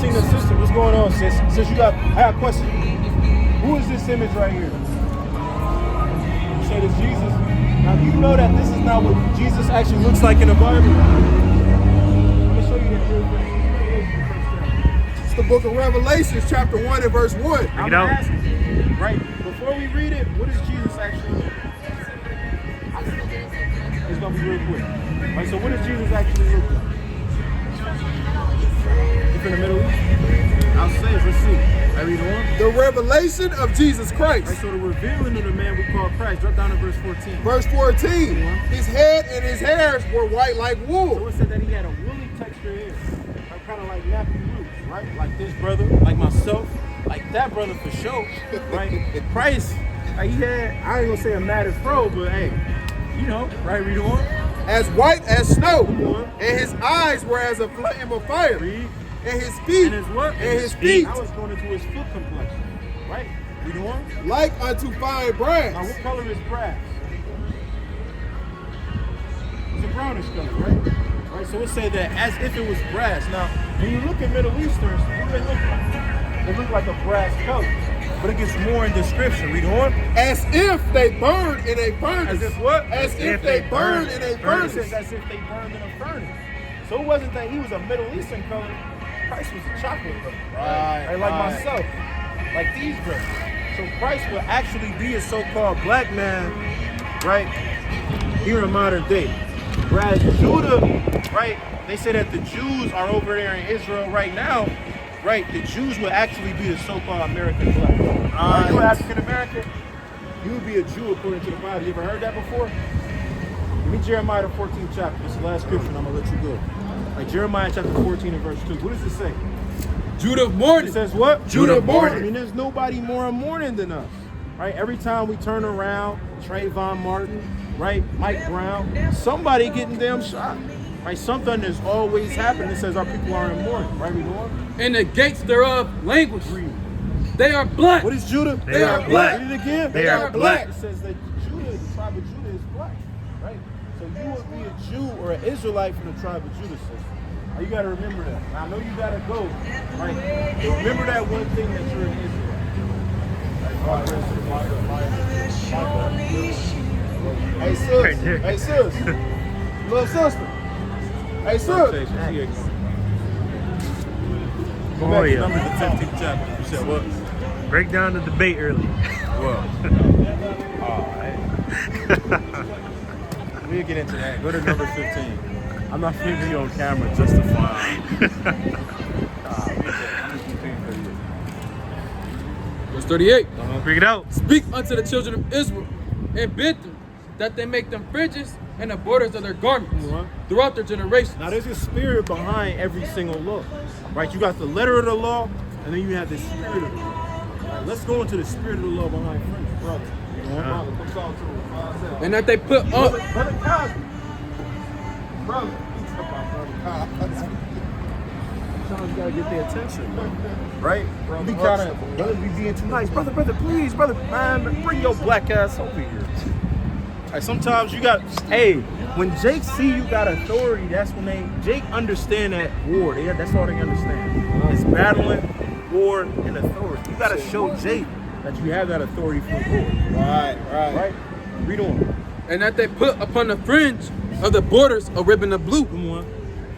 Christina, sister, what's going on, sis? Sis, I got a question. Who is this image right here? You said it's Jesus. Now, you know that this is not what Jesus actually looks like in the Bible. I'm going to show you that real quick. It's the book of Revelations, chapter 1 and verse 1. I'm asking you, right, before we read it, what does Jesus actually look like? It's going to be real quick. Right, so what does Jesus actually look like? If in the Middle East? I'll say it, let's see. I read on. The revelation of Jesus Christ. Right, so the revealing of the man we call Christ. Drop down to verse 14. Verse 14. His head and his hairs were white like wool. So it said that he had a woolly texture hair. Like, kind of like nappy roots, right? Like this brother, like myself, like that brother for sure, right? Christ, like he had, I ain't gonna say a matted fro, but hey, you know, right, read on. As white as snow, and his eyes were as a flame of fire. Read. And his feet. And his what? And his feet. I was going into his foot complexion, right? Read on. Like unto fine brass. Now, what color is brass? It's a brownish color, right? Right. So it said that as if it was brass. Now, when you look at Middle Easterns, what do they look like? They look like a brass color. But it gets more in description. Read on. As if they burned in a furnace. As if what? As if they burned in a furnace. It says as if they burned in a furnace. So it wasn't that he was a Middle Eastern color. Christ was a chocolate color. Right. Like myself. Like these brothers. So Christ will actually be a so-called black man, right, here in modern day. Whereas Judah, right, they say that the Jews are over there in Israel right now. Right, the Jews would actually be the so-called American black. Are you African American? You would be a Jew according to the Bible. You ever heard that before? Give me Jeremiah the 14th chapter. This is the last scripture, and I'm gonna let you go. Like Jeremiah chapter 14 and verse 2. What does it say? Judah mourning. It says what? Judah mourning. I mean, there's nobody more mourning than us. Right? Every time we turn around, Trayvon Martin, right? Mike Brown, somebody getting damn shot. Right? Something is always happening. It says our people are in mourning. Right? We going? And the gates thereof languish. They are black. What is Judah? They are black. Read it again. They are black. It says that Judah, the tribe of Judah, is black. Right? So you would be a Jew or an Israelite from the tribe of Judah, sister. Now you got to remember that. Now, I know you got to go. Right? But remember that one thing that you're an Israelite. Hey, sis. Hey, sis. Little sister. Hey, sis. Go back to Numbers the 15th chapter. You said what? Break down the debate early. Well. We'll get into that. Go to number 15. I'm not figuring you on camera just to find. Verse 38. Bring it out. Speak unto the children of Israel and bid them that they make them fringes and the borders of their garments throughout their generations. Now there's a spirit behind every single law. Right? You got the letter of the law, and then you have the spirit of the law. Right, let's go into the spirit of the law behind fringes, brother. And that they put up. Brother Cosby. Brother. Sometimes you gotta get their attention, right? Brothers be being too nice. Brother, please, brother, man, bring your black ass over here. Right, sometimes you got, hey, when Jake see you got authority, that's when Jake understand that war. That's all they understand. It's battling, war, and authority. You gotta show Jake that you have that authority from the Lord. Right. Read on. And that they put upon the fringe of the borders a ribbon of blue. Come on.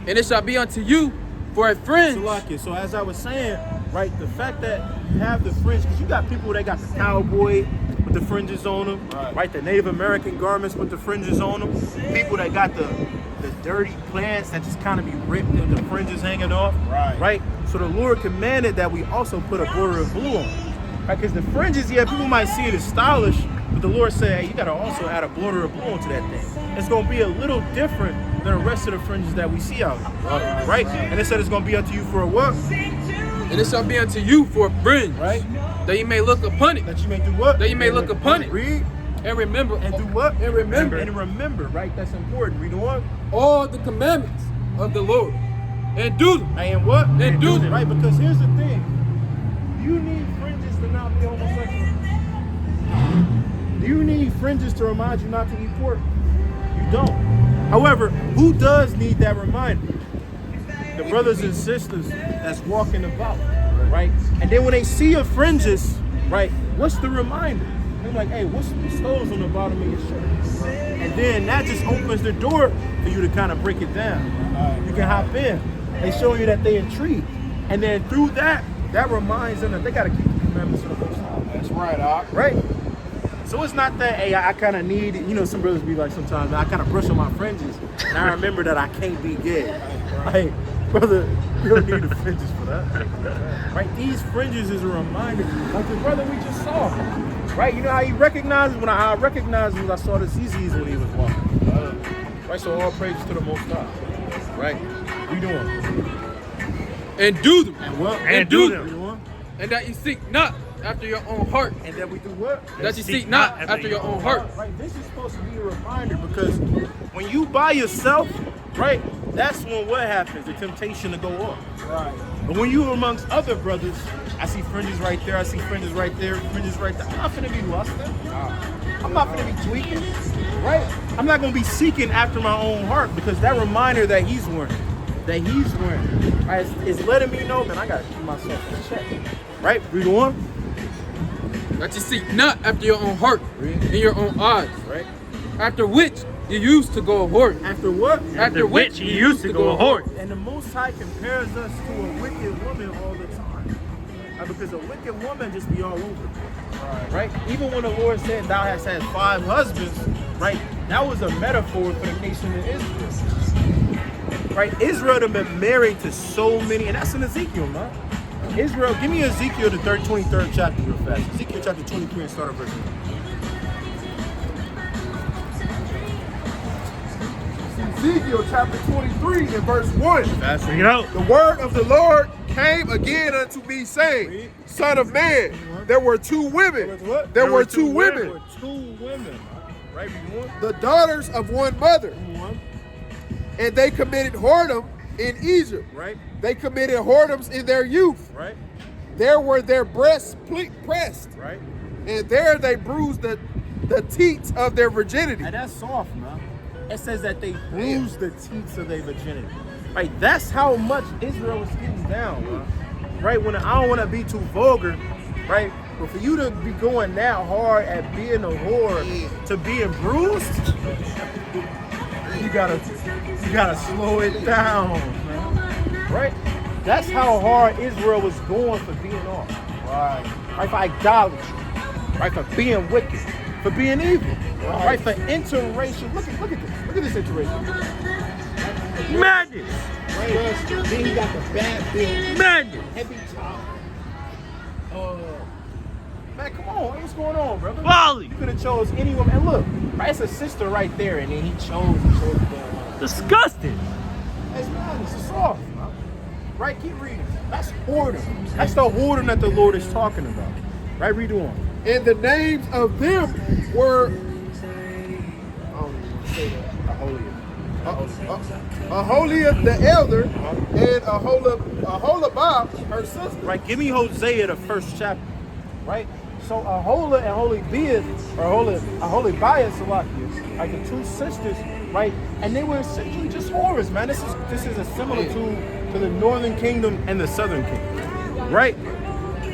And it shall be unto you for a fringe. So as I was saying, right, the fact that you have the fringe, because you got people that got the cowboy with the fringes on them, right? The Native American garments with the fringes on them. People that got the dirty plants that just kind of be ripped and the fringes hanging off, right? So the Lord commanded that we also put a border of blue on, right? Because the fringes, yeah, people might see it as stylish, but the Lord said, hey, you got to also add a border of blue onto that thing. It's going to be a little different than the rest of the fringes that we see out here, right? And it said it's going to be unto you for a what? And it shall be unto you for a fringe, right? That you may look upon it. That you may do what? That you may look upon it. Read. And remember. And do what? And remember. And remember, right? That's important. Read on. All the commandments of the Lord. And do them. And what? And do them. Right? Because here's the thing. You need fringes to not be homosexual. Do you need fringes to remind you not to eat pork? You don't. However, who does need that reminder? the brothers and sisters that's walking about, right? And then when they see your fringes, right, what's the reminder? They're like, hey, what's those on the bottom of your shirt? And then that just opens the door for you to kind of break it down. You can hop in. They show you that they're intrigued. And then through that reminds them that they got to keep the commandments of the Most High. That's right, Doc. Right? So it's not that, hey, I kind of need, some brothers be like sometimes, I kind of brush on my fringes, and I remember that I can't be gay. Like, brother, you don't need the fringes for that. Right? These fringes is a reminder, like the brother we just saw. Right? You know how he recognizes, how I recognized him was I saw the ZZs when he was walking. Right? So all praises to the Most High. Right? What you doing? And do them. And what? And do them. And that you seek not after your own heart. And that we do what? That you seek not after your own heart. Right, this is supposed to be a reminder because when you by yourself, right, that's when what happens? The temptation to go off. Right. But when you amongst other brothers, I see fringes right there, I see fringes right there, fringes right there. I'm not finna be lusting. I'm not finna be tweaking, right? I'm not gonna be seeking after my own heart because that reminder that he's wearing, right, is letting me know, man, I gotta keep myself in check. Right? Read on. That you seek not after your own heart in your own eyes. Right? After which you used to go a whore. After what? After which you used to go a whore. And the Most High compares us to a wicked woman all the time. Because a wicked woman just be all over. Right? Even when the Lord said thou hast had 5 husbands, right? That was a metaphor for the nation of Israel. Right? Israel had been married to so many, and that's in Ezekiel, man. Israel, give me Ezekiel, the 23rd chapter real fast. Ezekiel chapter 23 and start at verse 1. Ezekiel chapter 23 and verse 1. Bring it out. The word of the Lord came again unto me, saying, Son of man, there were 2 women. There were 2 women. There were 2 women. Right? The daughters of one mother. And they committed whoredom in Egypt. Right? They committed whoredoms in their youth. Right? There were their breasts pressed. Right? And there they bruised the teats of their virginity. And that's soft, man. It says that they bruised the teats of their virginity. Right? That's how much Israel was getting down, man. Right? When I don't want to be too vulgar, right? But for you to be going that hard at being a whore to being bruised, you gotta slow it down, man. Right? That's how hard Israel was going for being off. Right? For idolatry. Right? For being wicked. For being evil. Right? For interracial. Look at this. Look at this interracial. Madness. Right? Then he got the bad build. Madness. Heavy top. Man, come on. What's going on, brother? Folly. You could have chose any woman. And look, right, it's a sister right there, and then he chose the Disgusting. It's madness. It's soft. Right? Keep reading. That's whoredom. That's the whoredom that the Lord is talking about. Right? Read on. And the names of them were Aholiab the elder and Aholibah her sister. Right? Give me Hosea, the 1st chapter. Right? So Ahola and Aholibiah, or Aholibiah, like the 2 sisters, right? And they were essentially just whores, man. This is a similitude to the northern kingdom and the southern kingdom. Right?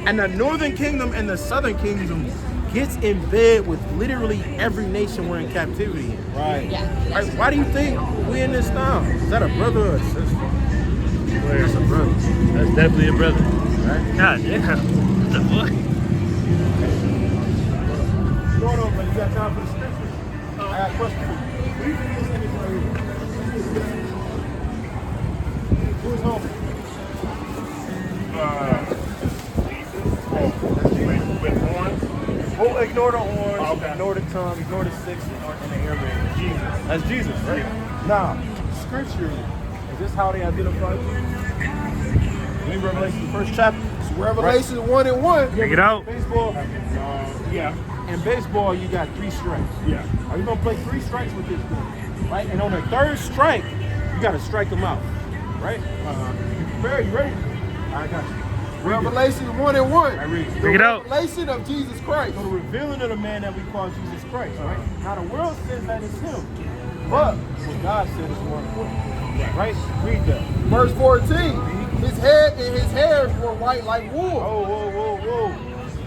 And the northern kingdom and the southern kingdom gets in bed with literally every nation we're in captivity in. Right. Right? Why do you think we're in this now? Is that a brother or a sister? Where's a brother? That's definitely a brother. Right? God damn. What the fuck? What's going on, man? You got time for the scripture? I got a question for you. What do you think this image right here? Who's home? With horns? Oh, ignore the horns, Okay. ignore the tongue, ignore the 6, and the ear ring. Jesus. That's Jesus, right? Yeah. Now, scripturally, is this how they identify you? Read Revelation, the 1st chapter. So Revelation 1 and 1. Bring it out. Baseball. Yeah. In baseball, you got 3 strikes. Yeah. Are you gonna play 3 strikes with this guy? Right? And on the 3rd strike, you gotta strike him out. Right? You prepared? You ready? I got you. Revelation 1 and 1. I read it. Bring it out. Revelation of Jesus Christ. So the revealing of the man that we call Jesus Christ, right? Now the world says that it's him. But what God said is more important. Right? Read that. Verse 14. His head and his hairs were white like wool. Whoa.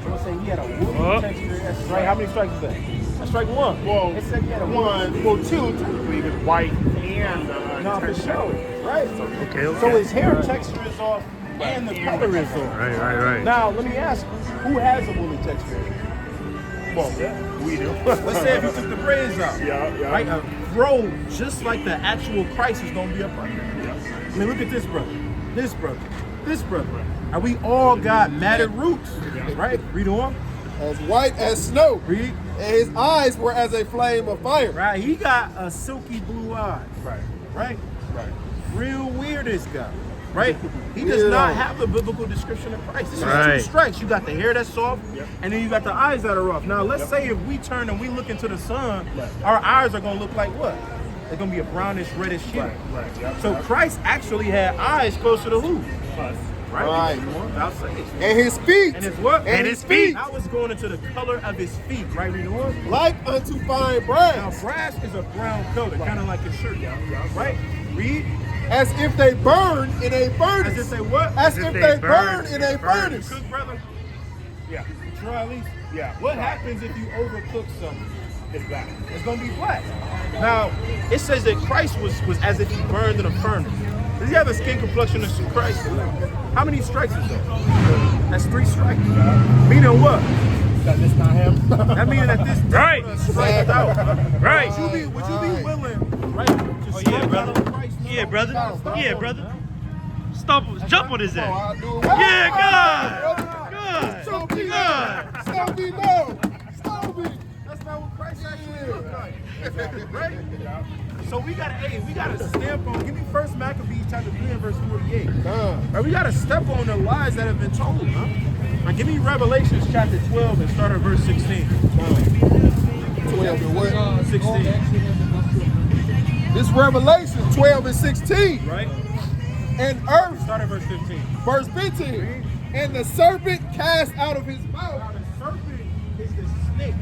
Someone say he had a woolly texture. That's right. How many strikes is that? That's strike one. Well, it said he had a one. Well, two technically, because white and no, for sure. Right. Okay. So his hair texture is off and the color is off. Right. Now let me ask you, who has a woolly texture? Well, we do. Let's say if you took the braids out. Yeah. Right? A robe just like the actual Christ is gonna be up under. Yeah. I mean, look at this brother. This brother. And we all got matted roots. Right? Read on. As white as snow. Read. And his eyes were as a flame of fire. Right? He got a silky blue eye. Right. Real weird, this guy. Right? He does not have the biblical description of Christ. This is 2 strikes. You got the hair that's soft, and then you got the eyes that are rough. Now, let's say if we turn and we look into the sun, our eyes are going to look like what? They're going to be a brownish, reddish hue. So Christ actually had eyes closer to who? Right. I'll say it. And his feet. And his what? And his feet. I was going into the color of his feet. Right, read on. Like unto fine Now, brass. brass is a brown color, kind of like his shirt. Right? Read. As if they burn in a furnace. As if they what? As if they burn in a furnace. Cook, brother. Yeah. Try at least. Yeah. What happens if you overcook something? It's black. It's gonna be black. Now, it says that Christ was as if he burned in a furnace. Does he have a skin complexion of Christ? How many strikes is that? That's 3 strikes. Meaning what? That this not him. That means that this Right. strikes out. Right. Would you be willing, right, to strike out on Christ? Yeah, brother. Yeah, brother. Jump on his Oh, ass. I'll do it. Yeah, good. Stone me. Good. Stone me low. Stone me. That's not what Christ actually looked like. Right? So we gotta stamp on. Give me 1 Maccabees chapter 3 and verse 48. Right, we gotta step on the lies that have been told, huh? Right, give me Revelations chapter 12 and start at verse 16. 12 and what? 16. This Revelation 12 and 16. Right? And earth, Start at verse 15. verse 15. And the serpent cast out of his Now mouth. the serpent is the snake.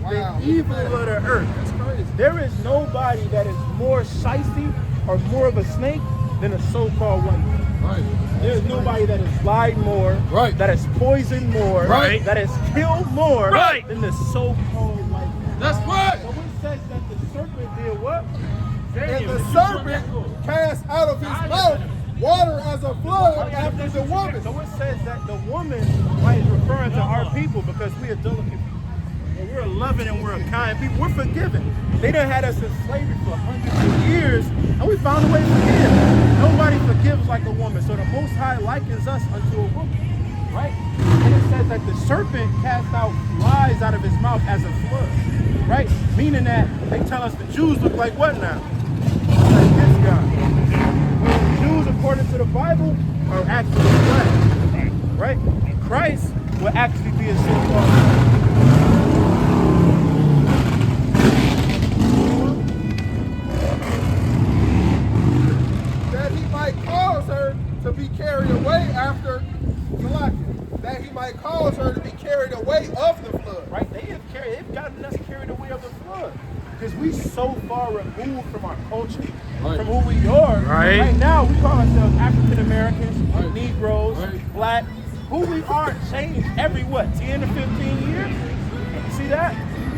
Wow. The evil of the earth. That's crazy. There is nobody that is more shiesty or more of a snake than a so-called white man. Right. There's nobody that has lied more, Right. that has poisoned more, Right. that has killed more Right. than the so-called white man. That's right. So it says that the serpent did what? And the serpent cast out of his mouth water as a flood after the woman. So it says that the woman, right, is referring to our people because we are delicate people. And we're loving and we're a kind people. We're forgiving. They done had us in slavery for hundreds of years, and we found a way to forgive. Nobody forgives like a woman. So the Most High likens us unto a woman, right? And it says that the serpent cast out lies out of his mouth as a flood, right? Meaning that they tell us the Jews look like what now? Like this guy. The Jews, according to the Bible, are actually black, right? Christ will actually be a so-called that he might cause her to be carried away after Salakia. That he might cause her to be carried away of the flood. right? They've gotten us carried away of the flood. Because we so far removed from our culture, Right. from who we are. Right. Now we call ourselves African Americans, Right. Negroes, Right. Black. Who we are changed every 10 to 15 years? See that?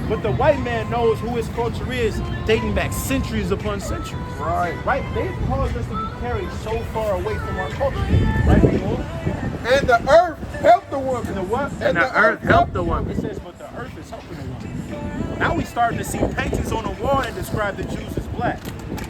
But the white man knows who his culture is dating back centuries upon centuries. Right. Right? They've caused us to be carried so far away from our culture. Right, people? And the earth helped the woman. And the what? And the earth helped the It woman. says, but the earth is helping the woman. Now we starting to see paintings on the wall that describe the Jews as black.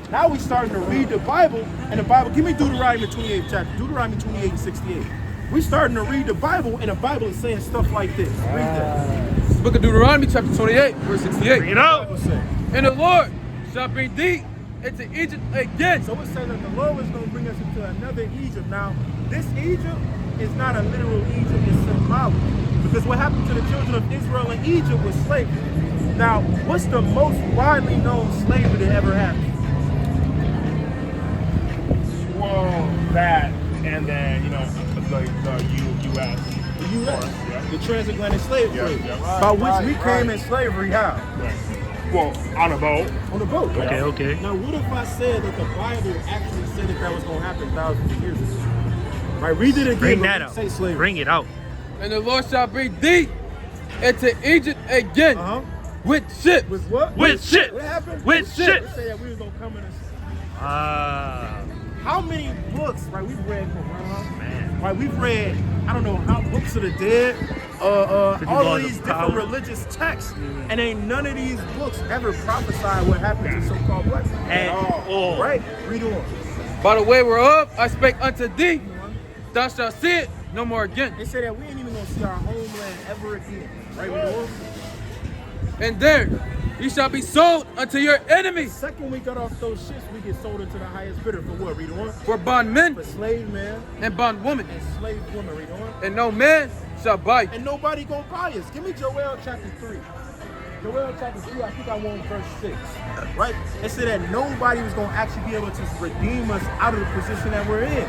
Now we starting to read the Bible, and the Bible, give me Deuteronomy 28 chapter, Deuteronomy 28 and 68. We starting to read the Bible, and the Bible is saying stuff like this. Read that. Book of Deuteronomy, chapter 28, verse 68. You know? Bible say. And the Lord shall bring thee into Egypt again. So it says that the Lord is going to bring us into another Egypt. Now, this Egypt is not a literal Egypt, it's symbolic. Because what happened to the children of Israel in Egypt was slavery. Now, what's the most widely known slavery that ever happened? Well, that, and then, the U.S. The U.S. Yeah. The transatlantic slave trade. Yeah. By which we Right. came in slavery, how? Right. Well, on a boat. On the boat. Okay, okay. Now, what if I said that the Bible actually said that was going to happen thousands of years ago? Right, read it again. Bring that out. Say slavery. Bring it out. And the Lord shall bring thee into Egypt again with ships. With what? With shit. What happened? With shit. Let's say that we was going to come in and Ah, how many books, right, we've read Quran, man. right, we've read, I don't know, how books of the dead, all laws of these of different power. religious texts, and ain't none of these books ever prophesied what happened to so-called blacks. At all. Right? Read on. By the way whereof I spake unto thee, thou shalt see it no more again. They say that we ain't even gonna see our homeland ever again. Right? Read on. And there ye shall be sold unto your enemies Second we got off those ships, we get sold into the highest bidder for what? Read on. for bondmen For slave man and bondwomen, and slave woman. Read on. and no man shall buy you. And nobody gonna buy us. Give me Joel chapter 3. Joel chapter 3, I think I want verse 6. Right? It said that nobody was gonna actually be able to redeem us out of the position that we're in.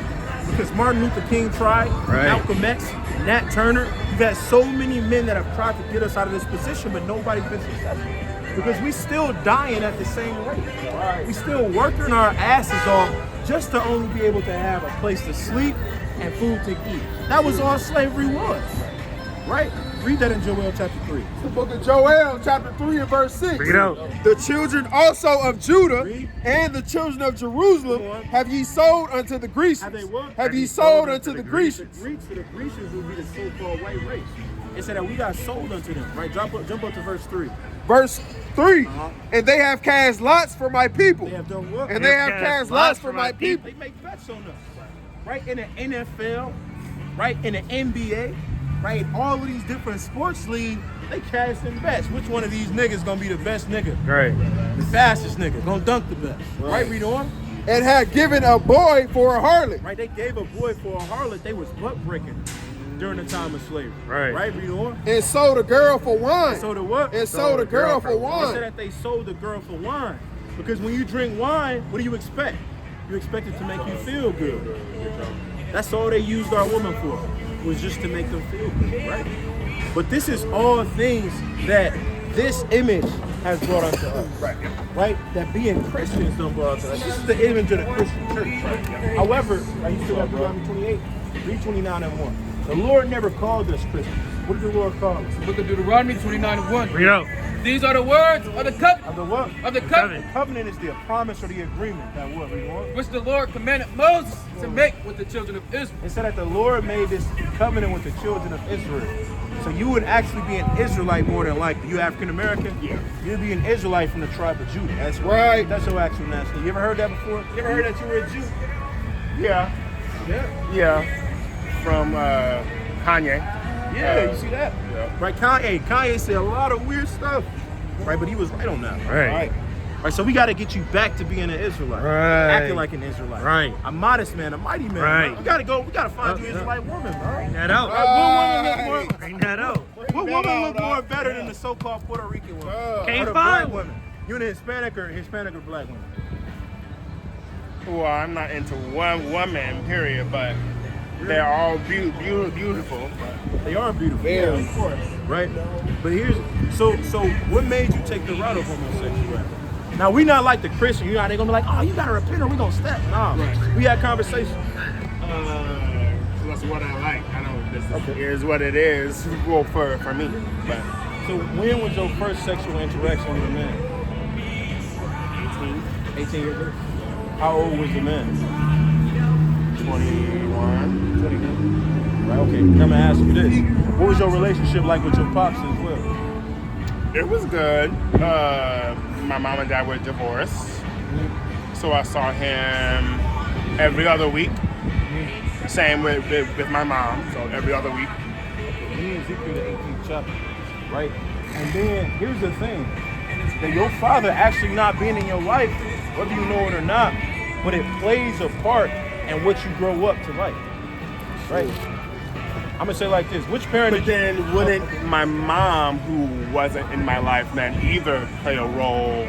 Because Martin Luther King tried, Right. Malcolm X, Nat Turner, you've had so many men that have tried to get us out of this position, but nobody's been successful. Because we still dying at the same rate. We still working our asses off just to only be able to have a place to sleep and food to eat. That was all slavery was. Right? Read that in Joel chapter 3. The book of Joel, chapter 3 and verse 6. Bring it out. The children also of Judah Read. and the children of Jerusalem have ye sold unto the Grecians. Have they what? Have ye sold unto the Grecians. The Grecians would be the so-called white race. It said that we got sold unto them. Right? Jump up to verse 3. Verse 3. And they have cast lots for my people. They have done what? And they have cast lots for my people. They make bets on us. Right? In the NFL, right? In the NBA, right? All of these different sports leagues, they casting bets. Which one of these niggas gonna be the best nigga? Right. The fastest nigga. Gonna dunk the best. Right? Read on. And had given a boy for a harlot. Right? They gave a boy for a harlot. They was butt breaking during the time of slavery. Right. Right? Read on. And sold a girl for wine. So the what? And sold a girl for They said wine. that they sold the girl for wine. Because when you drink wine, what do you expect? You expect it to make you feel good. That's all they used our woman for, was just to make them feel good, right? But this is all things that this image has brought unto us, right? That being Christians don't brought unto us. This is the image of the Christian church, right? However, you still have Deuteronomy 28, read 29 and 1. The Lord never called us Christians. What did the Lord call us? Book of Deuteronomy 29 and 1. Bring it out. These are the words of the covenant. Of the what? Of the covenant. The covenant is the promise or the agreement that what? Read on. Which the Lord commanded Moses to make with the children of Israel. It said that the Lord made this covenant with the children of Israel. So you would actually be an Israelite more than likely. You African American? Yeah. You'd be an Israelite from the tribe of Judah. That's Right. That's your actual nationality. You ever heard that before? You ever heard that you were a Jew? Yeah. Yeah. From Kanye. Yeah, you see that? Yeah. Right, Kanye said a lot of weird stuff. Right, but he was right on that. Right. Right, so we got to get you back to being an Israelite. Right. Acting like an Israelite. Right. A modest man, a mighty man. Right. We got to find you an Israelite woman, bro. Bring that out. What woman look more, Bring that out. what woman look more better than the so-called Puerto Rican woman? Can't Or the find black one. woman. You an Hispanic or black woman? Well, I'm not into one woman, period, but they're all beautiful. They are beautiful. Yeah. Of course. Right? But here's so what made you take the route of homosexuality? Now we not like the Christian, you know, they gonna be like, oh, you gotta repent or we gonna step. Nah, we had conversations. So that's what I like. I know this is what it is. Well, for me, but So when was your first sexual interaction with a man? 18 years old. How old was the man? 21. 21. Right, okay. Come and ask you this. What was your relationship like with your pops as well? It was good. My mom and dad were divorced, so I saw him every other week. Same with my mom, so every other week. Me and Ezekiel, the 18th chapter, right? And then here's the thing: that your father actually not being in your life, whether you know it or not, but it plays a part in what you grow up to like, right? I'm gonna say it like this: which parent? But then wouldn't my mom, who wasn't in my life then either, play a role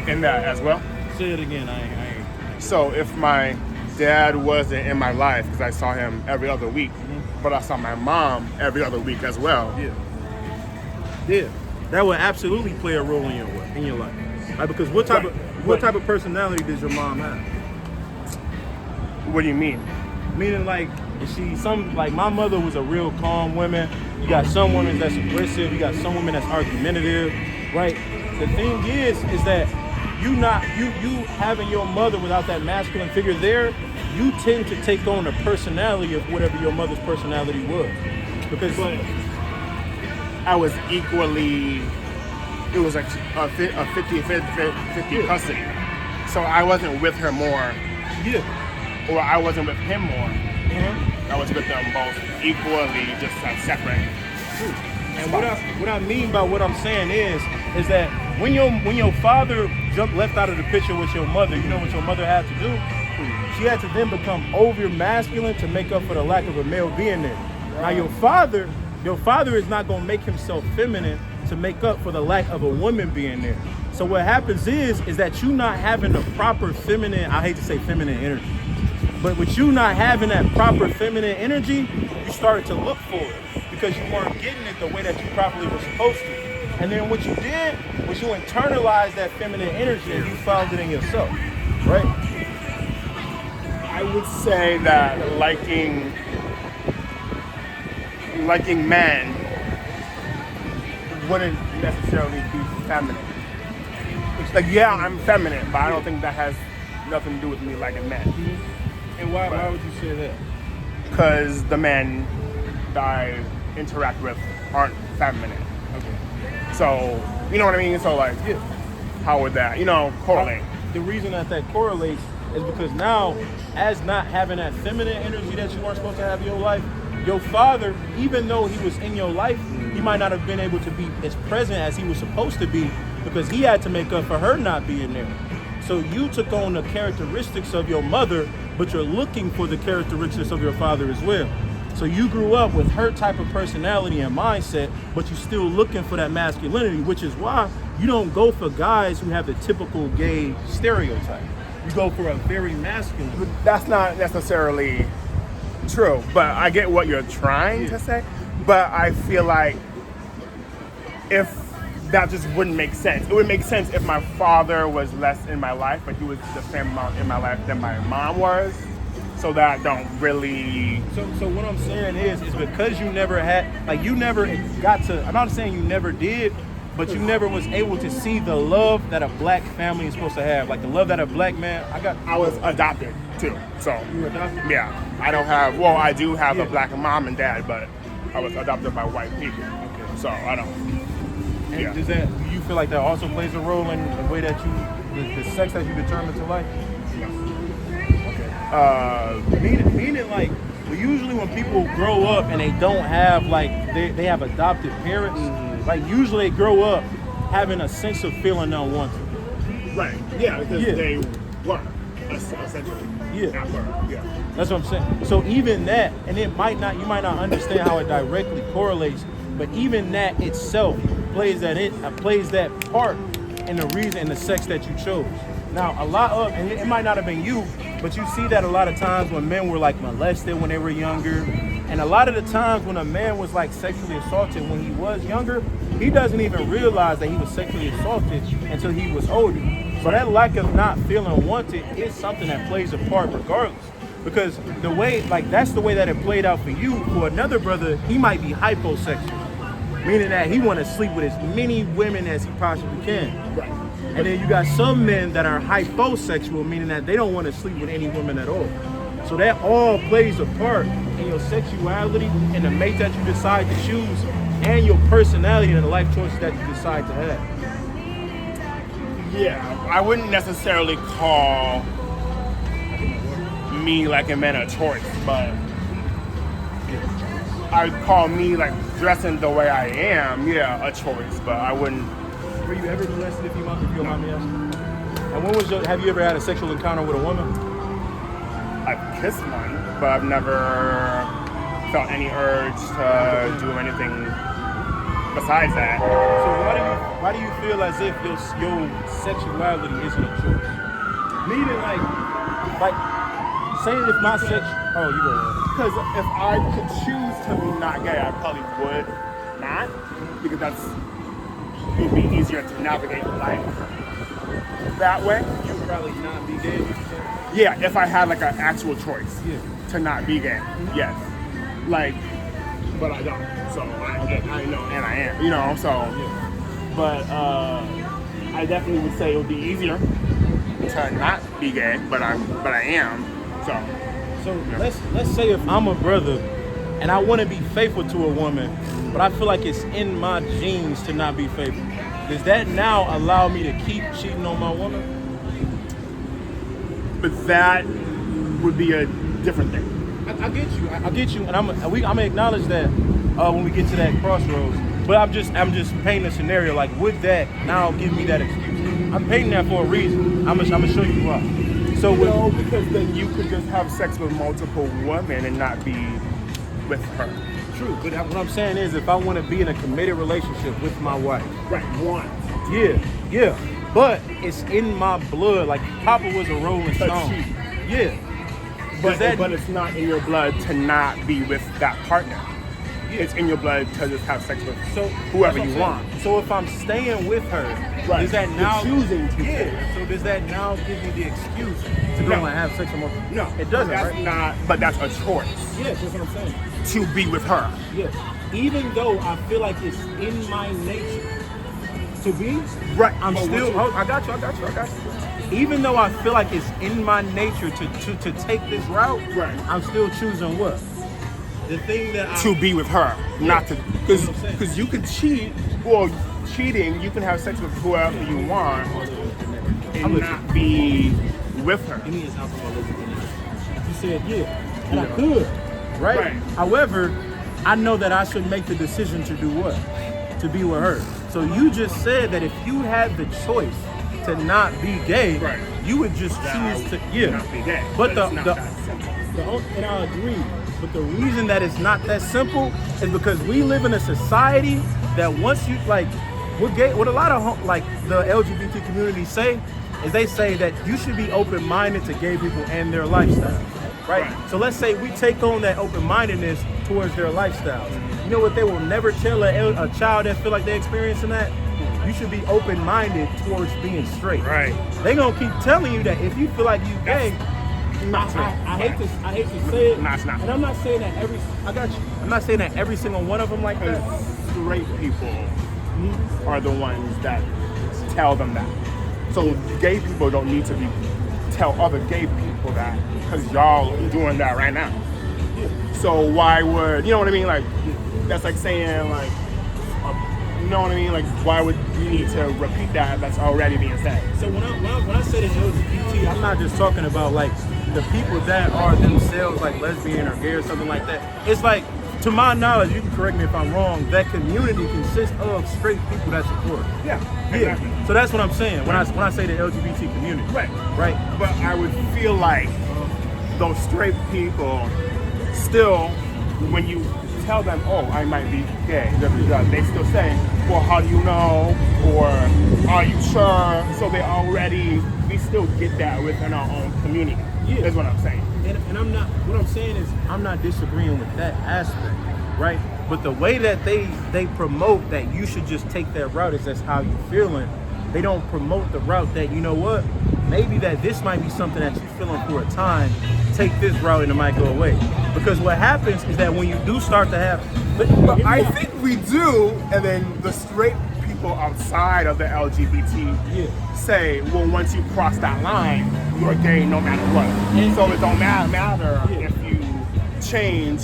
in that as well? Say it again. I ain't. So if my dad wasn't in my life, because I saw him every other week, but I saw my mom every other week as well. Yeah. that would absolutely play a role in your life. Right? Because what type of personality does your mom have? What do you mean? Meaning like, is she my mother was a real calm woman. You got some women that's aggressive. You got some women that's argumentative, right? The thing is that you having your mother without that masculine figure there, you tend to take on the personality of whatever your mother's personality was. Because I was equally, it was like a 50-50 custody. So I wasn't with her more. yeah. Or I wasn't with him more. I was with them both equally, just like separate. And what I mean by what I'm saying is that when your father left out of the picture with your mother, you know what your mother had to do? She had to then become over masculine to make up for the lack of a male being there. Now your father is not gonna make himself feminine to make up for the lack of a woman being there. So what happens is that you not having the proper feminine, I hate to say feminine energy, but with you not having that proper feminine energy, you started to look for it because you weren't getting it the way that you properly were supposed to. And then what you did was you internalized that feminine energy and you found it in yourself, right? I would say that liking men wouldn't necessarily be feminine. It's like, yeah, I'm feminine, but I don't think that has nothing to do with me liking men. And why would you say that? Because the men that I interact with aren't feminine. Okay. So, you know what I mean? So like, how would that, correlate? The reason that correlates is because now, as not having that feminine energy that you weren't supposed to have in your life, your father, even though he was in your life, he might not have been able to be as present as he was supposed to be because he had to make up for her not being there. So you took on the characteristics of your mother, but you're looking for the characteristics of your father as well. So you grew up with her type of personality and mindset, but you're still looking for that masculinity, which is why you don't go for guys who have the typical gay stereotype. You go for a very masculine. But that's not necessarily true, but I get what you're trying to say. But I feel like if that just wouldn't make sense. It would make sense if my father was less in my life, but he was the same amount in my life than my mom was. So that don't really. So what I'm saying is because you never had, you never got to. I'm not saying you never did, but you never was able to see the love that a black family is supposed to have, like the love that a black man. I was adopted too, so. You were adopted? Yeah, I don't have. Well, I do have a black mom and dad, but I was adopted by white people. Okay. So I don't. And do you feel like that also plays a role in the way that the sex that you determine to like? Meaning like, usually when people grow up and they don't have they have adopted parents, usually they grow up having a sense of feeling unwanted. Right. Yeah, because they were essentially. Yeah. Not were. Yeah. That's what I'm saying. So even that, and you might not understand how it directly correlates, but even that itself plays that part in the reason and the sex that you chose. Now, and it might not have been you, but you see that a lot of times when men were molested when they were younger, and a lot of the times when a man was sexually assaulted when he was younger, he doesn't even realize that he was sexually assaulted until he was older. So that lack of not feeling wanted is something that plays a part regardless. Because that's the way that it played out for you. For another brother, he might be hyposexual, meaning that he want to sleep with as many women as he possibly can. Right. And then you got some men that are hyposexual, meaning that they don't want to sleep with any women at all. So that all plays a part in your sexuality and the mate that you decide to choose and your personality and the life choices that you decide to have. Yeah, I wouldn't necessarily call me liking men a choice, but I would call me dressing the way I am, a choice, but I wouldn't. Were you ever molested if you don't mind me asking? And have you ever had a sexual encounter with a woman? I've kissed one, but I've never felt any urge to do anything besides that. So why do you feel as if your sexuality isn't a choice? Meaning say if my sex. Oh, you go ahead. Because if I could choose to be not gay, I probably would not, because that's it'd be easier to navigate life that way. You would probably not be gay. Yeah, if I had like an actual choice to not be gay, yes. Like, but I don't. So I know, and I am. You know, so. But I definitely would say it would be easier to not be gay, but I am. So let's say if I'm a brother and I want to be faithful to a woman, but I feel like it's in my genes to not be faithful. Does that now allow me to keep cheating on my woman? But that would be a different thing. I get you, and I'm gonna acknowledge that when we get to that crossroads. But I'm just painting a scenario. Like, would that now give me that excuse? I'm painting that for a reason. I'm gonna show you why. So no, because then you could just have sex with multiple women and not be with her. True, but what I'm saying is, if I want to be in a committed relationship with my wife, right? One. Yeah. But it's in my blood. Like Papa was a Rolling Stone. Yeah. But it's not in your blood to not be with that partner. It's in your blood to just have sex with whoever you want. So if I'm staying with her, does that now choosing to? Yeah. So does that now give me the excuse to go and have sex with her? No, it doesn't. That's right? not. But that's a choice. Yes, that's what I'm saying. To be with her. Yes. Even though I feel like it's in my nature to be, right? I'm still. I got you. Even though I feel like it's in my nature to take this route, right? I'm still choosing what? The thing that to be with her, not to, because you can cheat. Well, cheating, you can have sex with whoever you want and not be with her. Give me his alcoholism. You said and I could, right? However, I know that I should make the decision to do what? To be with her. So you just said that if you had the choice to not be gay, you would just choose to not be gay. But and I agree. But the reason that it's not that simple is because we live in a society that once you we're gay. What a lot of like the LGBT community say is they say that you should be open-minded to gay people and their lifestyle, right? So let's say we take on that open-mindedness towards their lifestyles. You know what they will never tell a child that feel like they're experiencing that? You should be open-minded towards being straight. Right. They gonna keep telling you that if you feel like you gay. I hate to say it, it's not. and I'm not saying that I'm not saying that every single one of them like that. Straight people are the ones that tell them that. So gay people don't need to tell other gay people that, because y'all doing that right now. So why would, you know what I mean? Like, that's like saying like, you know what I mean? Like, why would you need to repeat that that's already being said? So when I say the LGBT, I'm not just talking about like the people that are themselves like lesbian or gay or something like that. It's like, to my knowledge, you can correct me if I'm wrong, that community consists of straight people that support. Yeah, exactly. So that's what I'm saying when I say the LGBT community. Right. But I would feel like those straight people still, when you tell them, oh, I might be gay, they still say, well, how do you know? Or are you sure? So we still get that within our own community. Yeah. Is what I'm saying. And I'm not, what I'm saying is, I'm not disagreeing with that aspect, right? But the way that they promote that you should just take that route is that's how you're feeling. They don't promote the route that, you know what, maybe that this might be something that you're feeling for a time, take this route and it might go away. Because what happens is that when you do start to have... But I think we do, and then the straight people outside of the LGBT say, well, once you cross that line, you're gay no matter what. And so it don't matter if you change,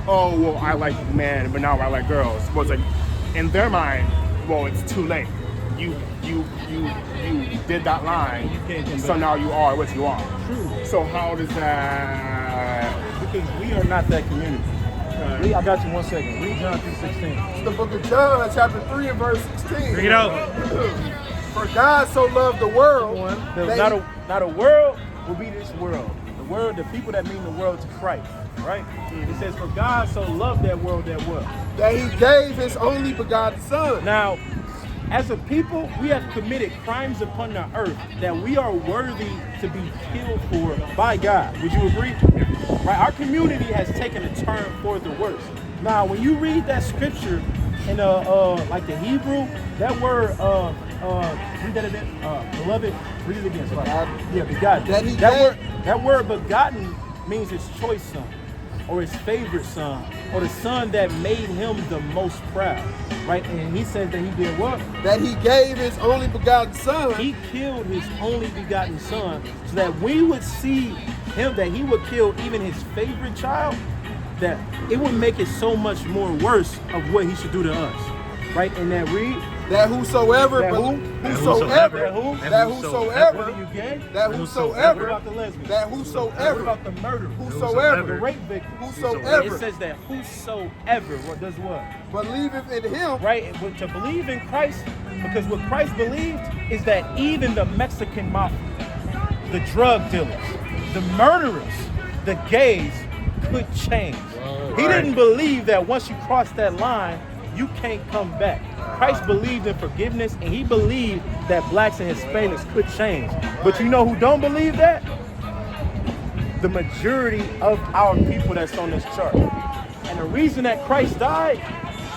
oh, well, I like men, but now I like girls. Well, it's like, in their mind, well, it's too late. You did that line, so now you are what you are. True. So how does that... Because we are not that community. I got you 1 second. Read John 3:16. It's the book of John, chapter 3 and verse 16. Bring it out. For God so loved the world. Not a world will be this world. The world, the people that mean the world to Christ, right? It says, for God so loved that world that what? That he gave his only begotten son. Now, as a people, we have committed crimes upon the earth that we are worthy to be killed for by God. Would you agree? Right? Our community has taken a turn for the worse. Now, when you read that scripture, in like the Hebrew, that word read that again, beloved. Read it again. Yeah, begotten. That word begotten means his choice son, or his favorite son, or the son that made him the most proud, right? And he says that he did what? That he gave his only begotten son. He killed his only begotten son so that we would see him, that he would kill even his favorite child, that it would make it so much more worse of what he should do to us, right? And that read, that whosoever, that who? whosoever, that who? that whosoever, Whether you gay? that What whosoever, about the lesbian? that What whosoever, about the murder? whosoever, The rape victim? whosoever, It says that whosoever does what? believeth in him. Right? But to believe in Christ, because what Christ believed is that even the Mexican mafia, the drug dealers, the murderers, the gays could change. He didn't believe that once you cross that line, you can't come back. Christ believed in forgiveness, and he believed that blacks and Hispanics could change. But you know who don't believe that? The majority of our people that's on this chart. And the reason that Christ died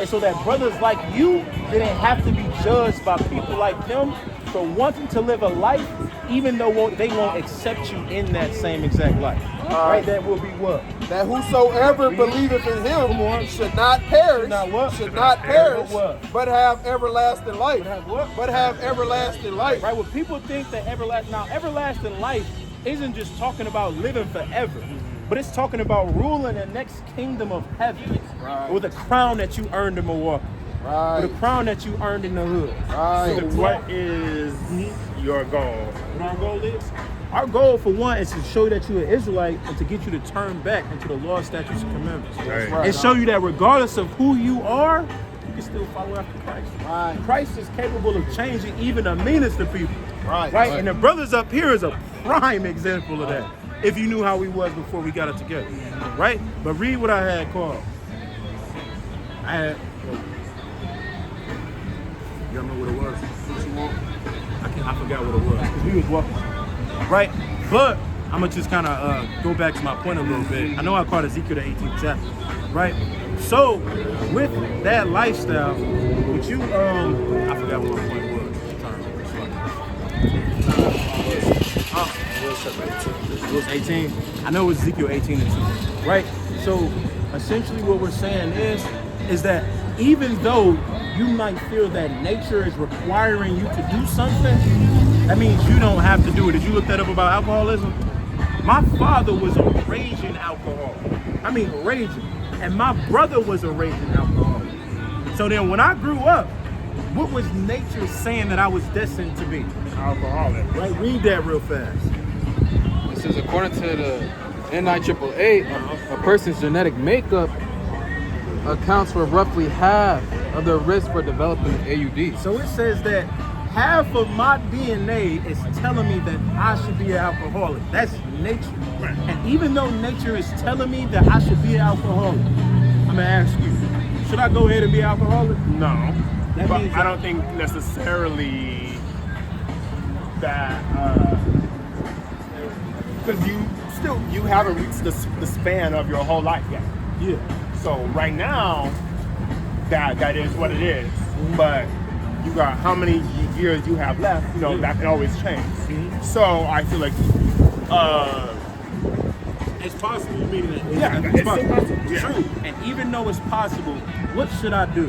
is so that brothers like you didn't have to be judged by people like them for wanting to live a life even though they won't accept you in that same exact life. Right? That will be what? That whosoever believeth in him should not perish, should not perish, but have everlasting life. But have what? But have everlasting life. Right? When people think that everlasting life isn't just talking about living forever, but it's talking about ruling the next kingdom of heaven, with a crown that you earned in Milwaukee, with a crown that you earned in the hood. So what is your goal? What our goal is? Our goal, for one, is to show you that you're an Israelite and to get you to turn back into the law, statutes, and commandments. And show you that regardless of who you are, you can still follow after Christ. Christ is capable of changing even the meanest of people. Right? And the brothers up here is a prime example of that. If you knew how we was before we got it together. Right? But read what I had called. Y'all know what it was? I forgot what it was, because we was walking. Right? But I'm going to just kind of go back to my point a little bit. I know I called Ezekiel the 18th chapter. Right? So, with that lifestyle, would you, I forgot what my point was. It was 18. I know it was Ezekiel 18 and 2. Right? So, essentially what we're saying is that even though you might feel that nature is requiring you to do something, that means you don't have to do it. Did you look that up about alcoholism? My father was a raging alcoholic. I mean, raging. And my brother was a raging alcoholic. So then when I grew up, what was nature saying that I was destined to be? Alcoholic. Right? Read that real fast. It says, according to the NIAAA, a person's genetic makeup accounts for roughly half of the risk for developing AUD. So it says that half of my DNA is telling me that I should be an alcoholic. That's nature. And even though nature is telling me that I should be an alcoholic, I'm going to ask you, should I go ahead and be an alcoholic? No. That but means I don't think necessarily that, because you haven't reached the span of your whole life yet. Yeah. So right now, that is what it is. But you got how many years you have left, that can always change. So I feel like it's possible, meaning that it's possible. Yeah. True. And even though it's possible, what should I do?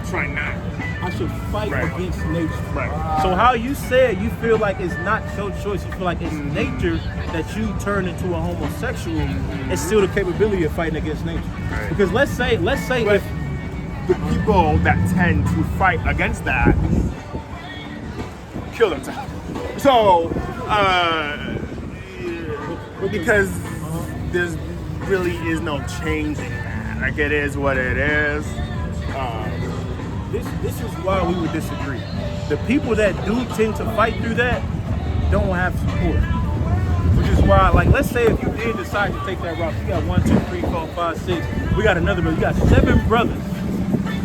Try not. I should fight against nature. Right. So how you said you feel like it's not your choice, you feel like it's nature that you turn into a homosexual, it's still the capability of fighting against nature. Right. Because let's say but if the people that tend to fight against that kill themselves. So because there really is no changing that. Like, it is what it is. This is why we would disagree. The people that do tend to fight through that don't have support. Which is why, like, let's say if you did decide to take that route, you got 1, 2, 3, 4, 5, 6. We got another brother. You got 7 brothers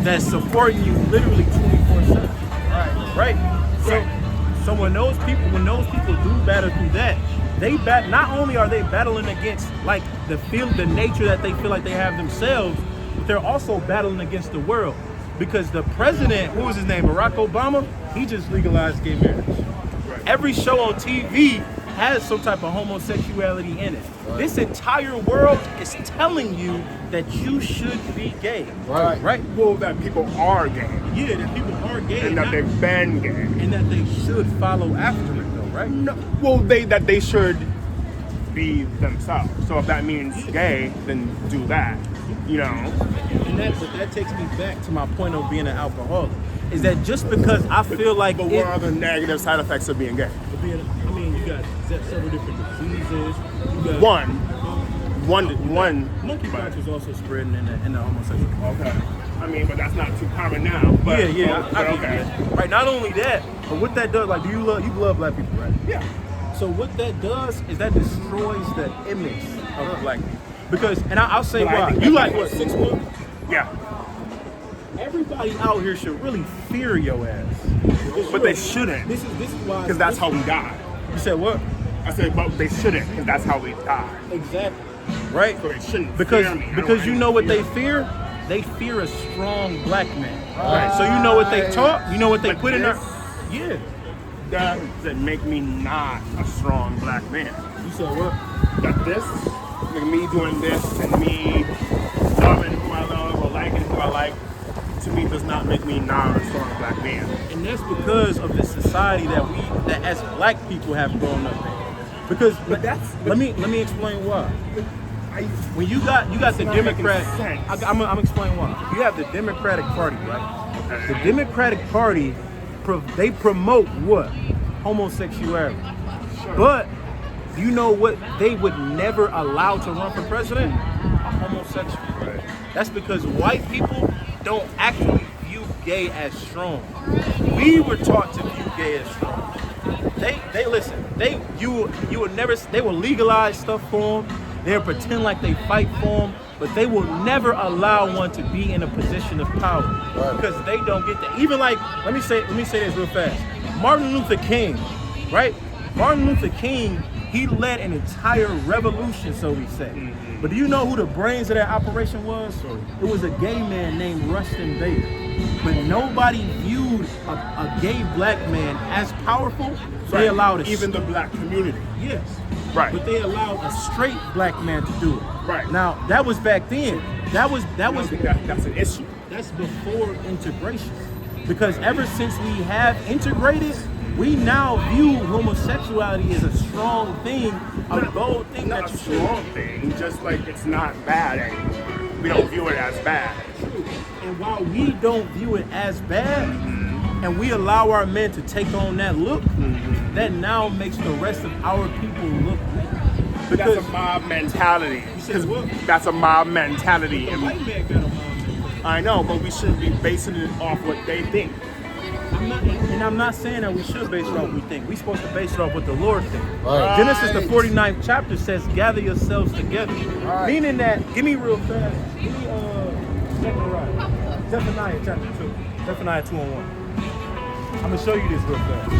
that's supporting you literally 24/7. Right? So when those people do battle through that, not only are they battling against like the nature that they feel like they have themselves, but they're also battling against the world. Because the president, who was his name, Barack Obama, he just legalized gay marriage. Every show on TV has some type of homosexuality in it. This entire world is telling you that you should be gay. Right? Well, that people are gay. Yeah, that people are gay. And that they've been gay. And that they should follow after it, though, right? No, well, that they should be themselves. So if that means gay, then do that. You know? And that takes me back to my point of being an alcoholic. Is that just because I feel like But what are the negative side effects of being gay? You got several different diseases. You got One. Monkeypox was also spreading in the homosexual. Okay. I mean, but that's not too common now. But, Yeah. But I okay. Right. Not only that, but what that does, like, you love black people, right? Yeah. So what that does is that destroys the image of black people. Because, and I'll say But I why. think You that's like what, 6'1"? Yeah. Everybody out here should really fear your ass. But they shouldn't. This is why. Because that's how we die. You said what? I said, but they shouldn't, because that's how we die. Exactly. Right? So they shouldn't Because fear me. because you know what they fear? They fear a strong black man. Right. So you know what they taught? You know what they But put in there? this- Yeah. That make me not a strong black man. You said what? That this, like me doing this and me loving who I love or liking who I like, to me does not make me not a strong black man. And that's because of the society that as black people have grown up in. Because let me explain why. When you got the Democrat, I'm explaining why. You have the Democratic Party, right? The Democratic Party, they promote what? Homosexuality. But you know what they would never allow to run for president? A homosexual. Right. That's because white people don't actually view gay as strong. We were taught to view gay as strong. They listen. You will never. They will legalize stuff for them. They'll pretend like they fight for them, but they will never allow one to be in a position of power because they don't get that. Even like, let me say this real fast. Martin Luther King, right? Martin Luther King, he led an entire revolution, so we say. But do you know who the brains of that operation was? It was a gay man named Rustin Bader. But nobody viewed a gay black man as powerful. So they allowed even the black community. Yes. Right. But they allowed a straight black man to do it. Right. Now that was back then. That's an issue. That's before integration. Because ever since we have integrated, we now view homosexuality as a strong thing, a bold thing Not that you a strong thing, just like it's not bad anymore. We don't view it as bad. And while we don't view it as bad, and we allow our men to take on that look, that now makes the rest of our people look weak. Because that's a mob mentality. That's a mob mentality. The white man got a mob mentality. I know, but we shouldn't be basing it off what they think. I'm not saying that we should base it off what we think. We're supposed to base it off what the Lord thinks. Right. Genesis, the 49th chapter says, gather yourselves together. Right. Meaning that, give me real fast, give me Zephaniah chapter 2. Zephaniah 2:1. I'm going to show you this real fast.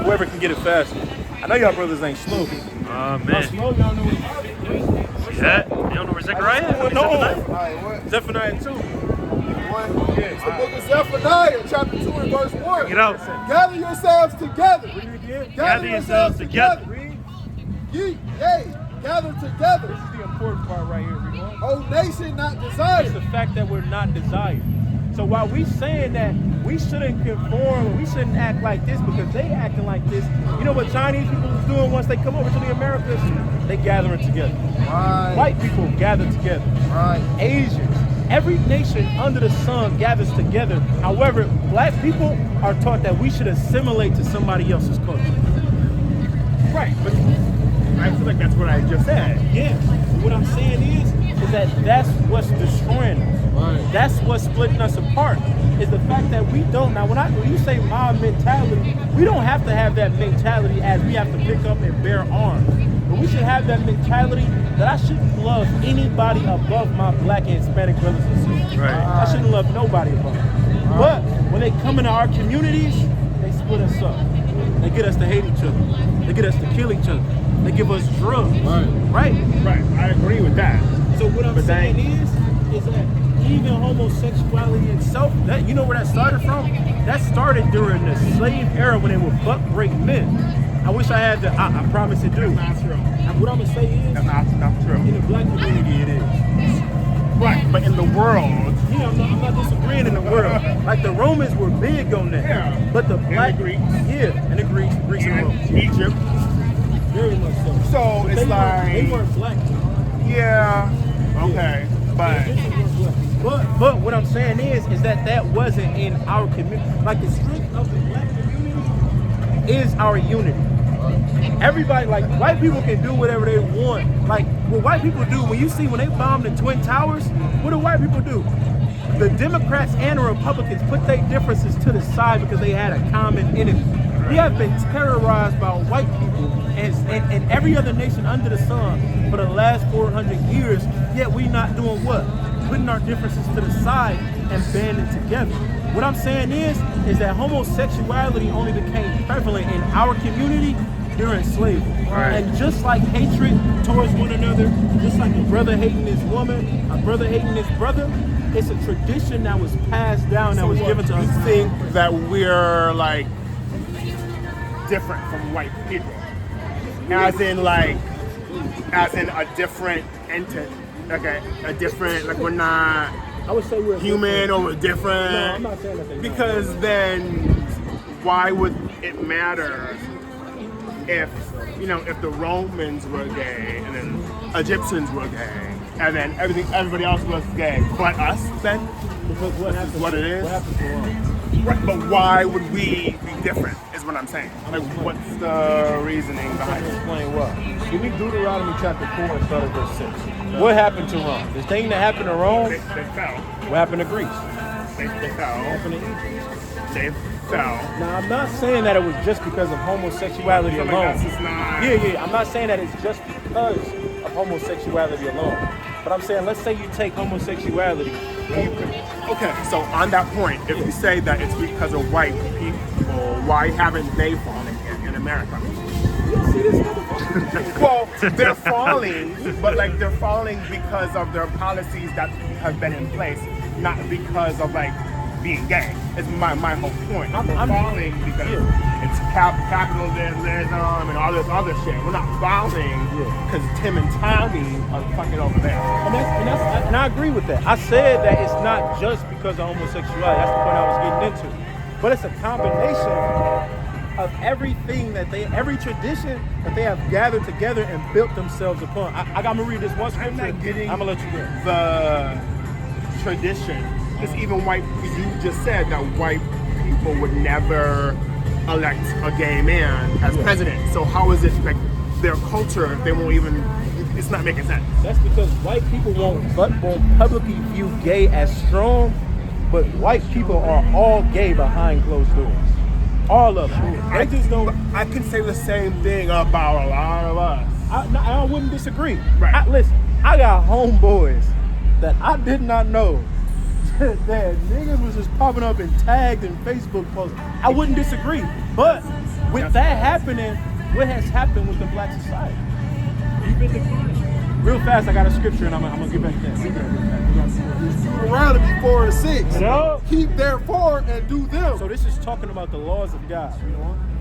Whoever can get it faster. I know y'all brothers ain't slow. Oh, man. Y'all slow, y'all know what See that? You don't know where Zechariah is? No. Alright, what? Zephaniah 2. It's the book of Zephaniah, chapter 2 and verse 1. Get out. Gather yourselves together. Gather yourselves together. Ye, yea, gather together. This is the important part right here, read on. O nation not It's desired. the fact that we're not desired. So while we saying that we shouldn't conform, we shouldn't act like this because they acting like this, you know what Chinese people was doing once they come over to the Americas? They gathering together. Right. White people gather together. Right. Asians. Every nation under the sun gathers together. However, black people are taught that we should assimilate to somebody else's culture. Right, but I feel like that's what I just said. Yeah. What I'm saying is that that's what's destroying us. Right. That's what's splitting us apart. Is the fact that we don't. Now, when you say mob mentality, we don't have to have that mentality as we have to pick up and bear arms. But we should have that mentality that I shouldn't love anybody above my black and Hispanic brothers and sisters. Right. I shouldn't love nobody above them. But when they come into our communities, they split us up. They get us to hate each other. They get us to kill each other. They give us drugs. Right. Right? Right, I agree with that. So what I'm saying is is that even homosexuality itself, that you know where that started from? That started during the slave era when they would buck break men. I wish I had the. I promise it do. That's not true. And what I'm gonna say is, That's not true. in the black community, it is. Right, but in the world, Yeah, I'm not disagreeing in the world. Like the Romans were big on that. Yeah. But the black Greeks. Yeah, and the Greeks and Romans. and Egypt. Very much so. So But it's they weren't black. yeah, okay, but But what I'm saying is that wasn't in our community. Like the strength of the black community is our unity. Everybody, like white people can do whatever they want. Like what white people do when they bomb the Twin Towers, what do white people do? The Democrats and the Republicans put their differences to the side because they had a common enemy. We have been terrorized by white people and every other nation under the sun for the last 400 years, yet we not doing what? Putting our differences to the side and banding together. What I'm saying is that homosexuality only became prevalent in our community during slavery. Right. And just like hatred towards one another, just like a brother hating his woman, a brother hating his brother, it's a tradition that was passed down, that was given to us. You think that we're like different from white people, as in a different entity, a different, like we're not I would say we're human or we're different. No, I'm not saying that. Because then, why would it matter if the Romans were gay and then Egyptians were gay and then everybody else was gay but us then? Because what This is what it is? What happened to Rome? Right, but why would we be different is what I'm saying. Like, what's the reasoning behind it? Explain what? Give me Deuteronomy chapter 4 and start at verse 6. What happened to Rome? The thing that happened to Rome, They fell. what happened to Greece? They What fell. happened to Egypt? They fell. Now, I'm not saying that it was just because of homosexuality Like, alone. that's just not... Yeah. I'm not saying that it's just because of homosexuality alone. But I'm saying, let's say you take homosexuality and you could... Okay, so on that point, if you say that it's because of white people, why haven't they fallen in America? Well, they're falling, but like they're falling because of their policies that have been in place, not because of like being gay. It's my whole point. I'm falling because it's capitalism and all this other shit. We're not falling because Tim and Tommy are fucking over there. And I agree with that. I said that it's not just because of homosexuality. That's the point I was getting into. But it's a combination of everything every tradition that they have gathered together and built themselves upon. I'm gonna read this one scripture. I'm not getting I'm gonna let you go. the tradition. Because even you just said that white people would never elect a gay man as president. So how is it like their culture? They won't even. It's not making sense. That's because white people won't publicly view gay as strong, but white people are all gay behind closed doors. All of them. I just don't. I can say the same thing about a lot of us. I wouldn't disagree. Right. Listen, I got homeboys that I did not know that niggas was just popping up and tagged in Facebook posts. I wouldn't disagree. But with that happening, what has happened with the black society? You've been declining. Real fast, I got a scripture and I'm gonna get back there. Around it before 6. No. Keep therefore and do them. So this is talking about the laws of God.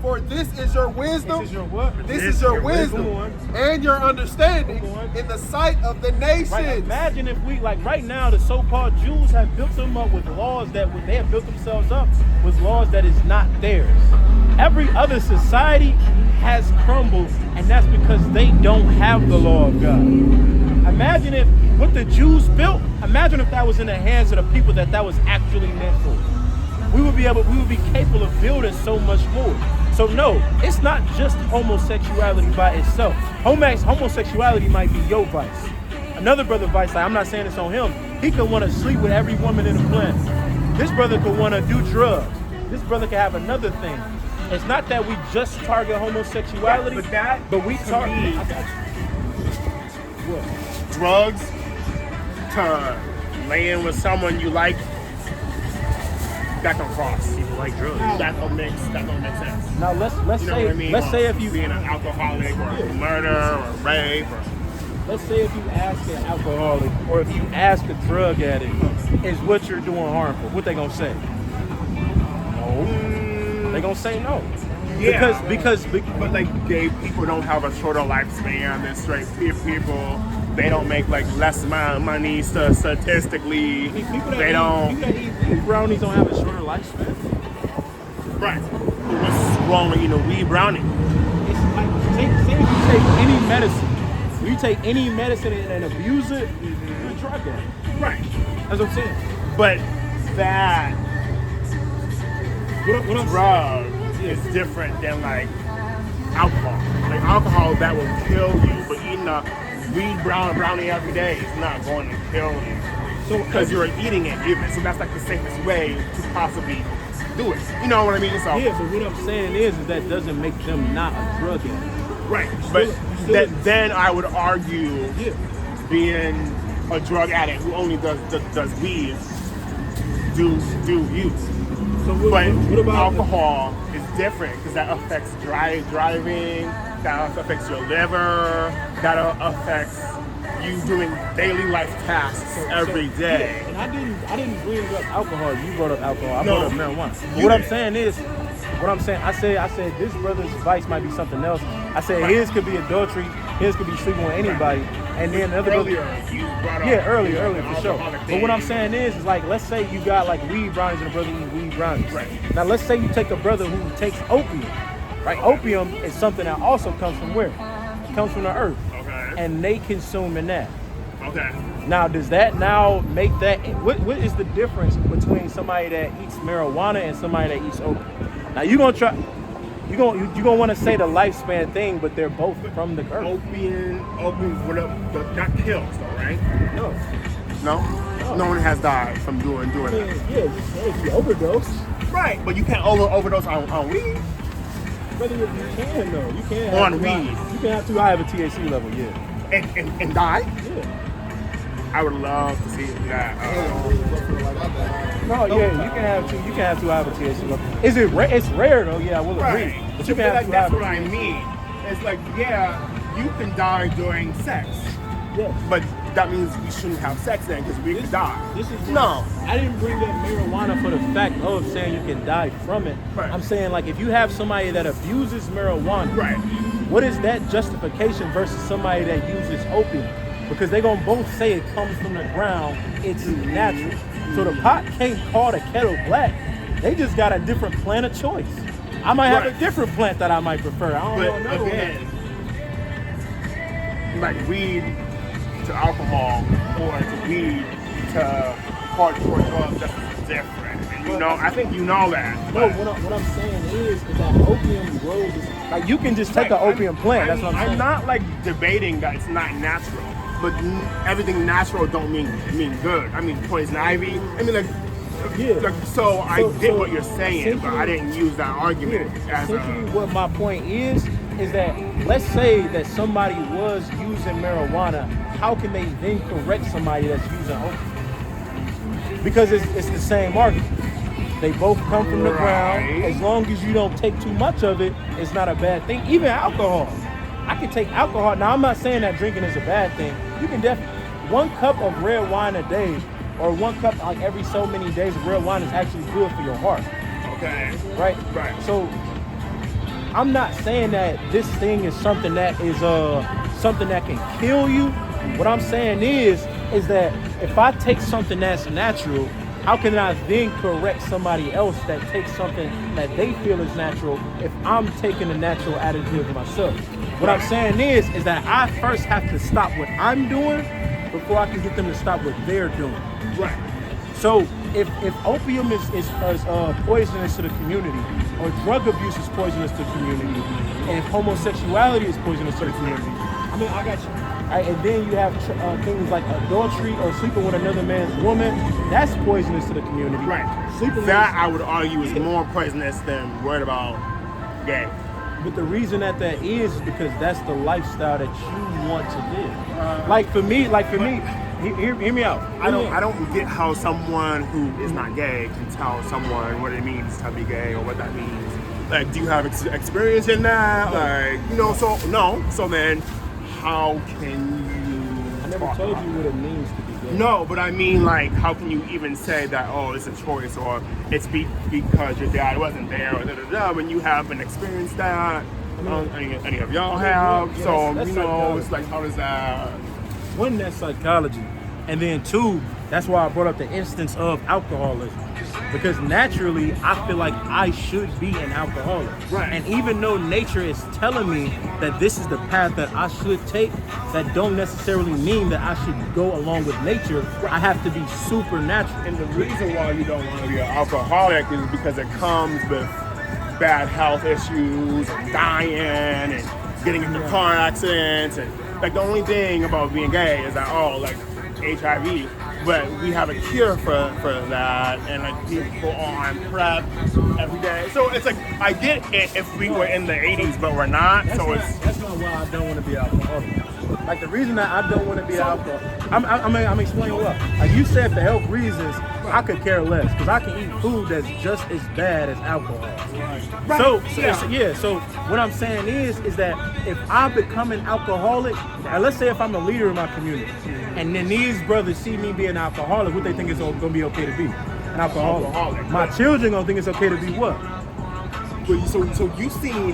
For this is your wisdom. This is your what? This is your wisdom Come on. and your understanding Come on. in the sight of the nations. Right, imagine if we, like right now, the so-called Jews have built them up with laws they have built themselves up with laws that is not theirs. Every other society has crumbled, and that's because they don't have the law of God. Imagine if what the Jews built, imagine if that was in the hands of the people that was actually meant for. We would be capable of building so much more. So no, it's not just homosexuality by itself. Homosexuality might be your vice. Another brother vice, like, I'm not saying it's on him. He could want to sleep with every woman in the planet. This brother could want to do drugs. This brother could have another thing. It's not that we just target homosexuality, but we target. I got you. What? Drugs to lay in with someone you like. That don't cross. People like drugs. That don't make sense. Now let's You know say what I mean? let's say if you being an alcoholic or murder or rape or let's say if you ask an alcoholic or if you ask a drug addict, is what you're doing harmful? What they gonna say? No. They gonna say no. Yeah. But like gay people don't have a shorter lifespan than straight people. They don't make like less amount of money statistically. People they don't. People that eat weed brownies don't have a shorter lifespan. Right. What's wrong with eating a weed brownie? It's like say if you take any medicine. If you take any medicine and abuse it, you're a drug addict. Right. That's what I'm saying. But that What I'm drug is different than like alcohol. Like alcohol, that will kill you, but eating a weed brownie every day is not going to kill you. So because you're eating it even, so that's like the safest way to possibly do it. You know what I mean? So yeah, but what I'm saying is that doesn't make them not a drug addict. right. But then I would argue being a drug addict who only does weed do you. So But what about alcohol is different because that affects driving, that affects your liver, that affects you doing daily life tasks every day. Yeah, and I didn't bring up alcohol. You brought up alcohol. I No, brought up marijuana. you What I'm did. saying is, I said this brother's vice might be something else. I said Right. his could be adultery, his could be sleeping with anybody, and then another Earlier, you brought up earlier for sure. alcoholic But what I'm thing. saying is like, let's say you got like weed brownies and a brother eating weed brownies. Right. Now let's say you take a brother who takes opium, right? Opium is something that also comes from where? It comes from the earth, Okay. and they consuming that. Okay. Now, does that now make that? What is the difference between somebody that eats marijuana and somebody that eats opium? Now you're gonna want to say the lifespan thing, but they're both from the earth. Opium would have not killed, though, right? No. No? No one has died from doing that. Yeah, if you overdose, Right, but you can't overdose on weed. brother, you can though. You can have On too high- weed. You can have too high of a THC level. Yeah. And die. Yeah. I would love to see that. No, yeah, you can have too high of a THC level. Is it? It's rare though. Yeah, I will agree. Right. But you can have like, too high. that's what I mean. It's like, yeah, you can die during sex, Yeah. but that means we shouldn't have sex then because we could die. This is No. I didn't bring up marijuana for the fact of saying you can die from it. Right. I'm saying like if you have somebody that abuses marijuana, Right. what is that justification versus somebody that uses opium? Because they're gonna both say it comes from the ground, it's natural. So the pot can't call the kettle black. They just got a different plant of choice. I might have Right. a different plant that I might prefer. I don't know. But another one. again, like weed to alcohol or to weed to hardcore drugs, that's different. And you know, I think you know that. No, what I'm saying is that opium grows. Like you can just take an opium plant. That's what I'm saying. I'm not like debating that it's not natural, but everything natural don't mean good. I mean poison ivy. I mean like, Yeah. so I get so what you're saying, but I didn't use that argument as Essentially, a. what my point is that let's say that somebody was using marijuana, how can they then correct somebody that's using opium? Because it's the same argument. They both come from the ground. Right. As long as you don't take too much of it, it's not a bad thing. Even alcohol. I can take alcohol. Now, I'm not saying that drinking is a bad thing. You can definitely, 1 cup of red wine a day or 1 cup like every so many days of red wine is actually good for your heart. Okay. Right? Right. So I'm not saying that this thing is something that is something that can kill you. What I'm saying is that if I take something that's natural, how can I then correct somebody else that takes something that they feel is natural if I'm taking a natural additive myself? What I'm saying is that I first have to stop what I'm doing before I can get them to stop what they're doing. Right. So if opium is poisonous to the community, or drug abuse is poisonous to the community, and if homosexuality is poisonous to the community, I mean, I got you. Right, and then you have things like adultery or sleeping with another man's woman, that's poisonous to the community. Right. Sleeping That I would argue is more poisonous than worried about gay. But the reason that is because that's the lifestyle that you want to live. Like for me, hear me out. I don't get how someone who is not gay can tell someone what it means to be gay or what that means. Like, do you have experience in that? Like, you know, so no. So then, how can you never talk told about. you what it means to be gay. No, but I mean, like, how can you even say that, oh, it's a choice, or it's because your dad wasn't there, or da-da-da, when you haven't experienced that, any of y'all have, yeah, so, that's you know, psychology. it's like, how does that... One, that's psychology. And then two, that's why I brought up the instance of alcoholism. Because naturally, I feel like I should be an alcoholic. Right. And even though nature is telling me that this is the path that I should take, that don't necessarily mean that I should go along with nature. I have to be supernatural. And the reason why you don't want to be an alcoholic is because it comes with bad health issues, and dying, and getting into car accidents, and like the only thing about being gay is that, oh, like HIV, but we have a cure for that, and like people are on PrEP every day. So it's like, I get it if we were in the 80s, but we're not. That's not why I don't want to be an alcoholic. Like the reason that I don't want to be an alcoholic, I'm explaining what. Like you said, for health reasons, I could care less because I can eat food that's just as bad as alcohol. Right. So what I'm saying is that if I become an alcoholic, and let's say if I'm a leader in my community, and then these brothers see me being an alcoholic, what they think is going to be okay to be? An alcoholic. My children going to think it's okay to be what? So you seen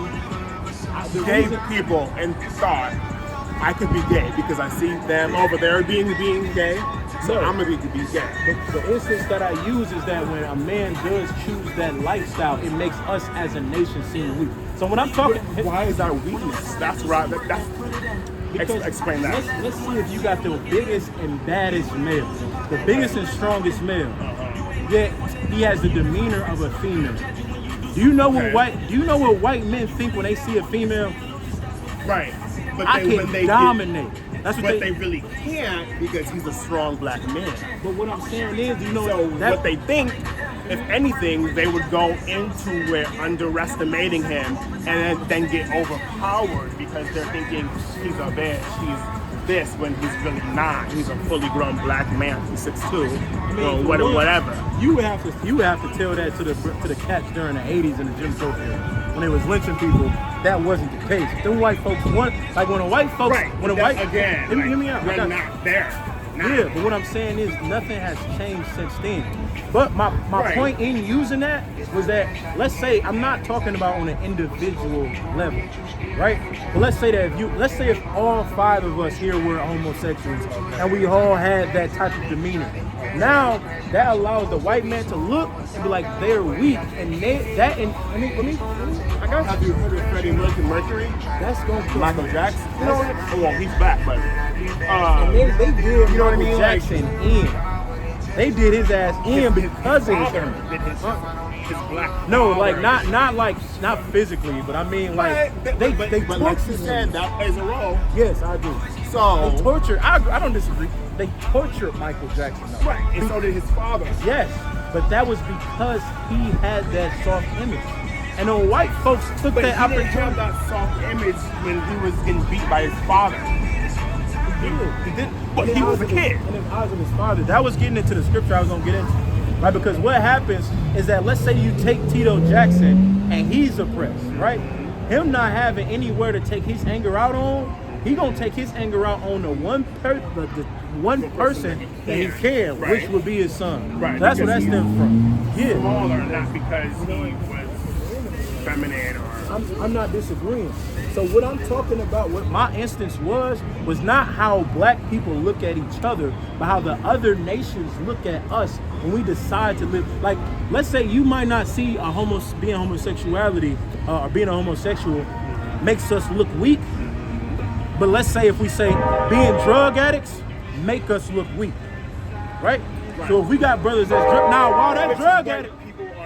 gay people and thought I could be gay because I see them over there being gay, so No. I'm gonna be gay. The instance that I use is that when a man does choose that lifestyle, it makes us as a nation seem weak. So when I'm talking, Why is that weakness? That's right. Explain that. Let's see if you got the biggest and baddest male, the biggest and strongest male. Yet he has the demeanor of a female. Do you know Okay. what white men think when they see a female? Right. But I can dominate. That's what But they really can't because he's a strong black man. But what I'm saying is, you know, So that, what they think, if anything, they would go into it underestimating him and then get overpowered because they're thinking he's a bitch, he's this, when he's really not. He's a fully grown black man. He's 6'2", or whatever. You would have to tell that to the cats during the 80s in the Jim Crow era when they was lynching people. That wasn't the case. Them white folks want, like when a white folks, Right. when a white again, let me hear me out. We're not there. Now. Yeah, but what I'm saying is nothing has changed since then. But my Right. point in using that was that, let's say, I'm not talking about on an individual level, right? But let's say if all 5 of us here were homosexuals and we all had that type of demeanor, now that allows the white man to look and be like, they're weak, and I got Have you heard of Freddie Mercury? that's going to Michael Jackson? You know what? Well, he's back, but And they did you know what I Michael mean? Jackson in. They did his ass in because of his father image. did his black No, father. like not physically, but I mean like But they like you tortured said, him. that plays a role. Yes, I do. So They tortured. I don't disagree. They tortured Michael Jackson. Though. right, and so did his father. Yes, but that was because he had that soft image, and the white folks took But that he didn't have opportunity. that soft image when he was getting beat by his father. He did, but he was a kid. In the eyes of his father. That was getting into the scripture I was gonna get into. Right? Because what happens is that, let's say you take Tito Jackson and he's oppressed, right? Him not having anywhere to take his anger out on, he gonna take his anger out on the one person that he can, Right. which would be his son. Right, That's where because that stems from. Yeah. Smaller, not because he was feminine or. I'm not disagreeing. So what I'm talking about, what my instance was not how black people look at each other, but how the other nations look at us when we decide to live. Like, let's say you might not see being homosexuality or being a homosexual makes us look weak, but let's say if we say being drug addicts make us look weak, right? So if we got brothers that's while that drug addict.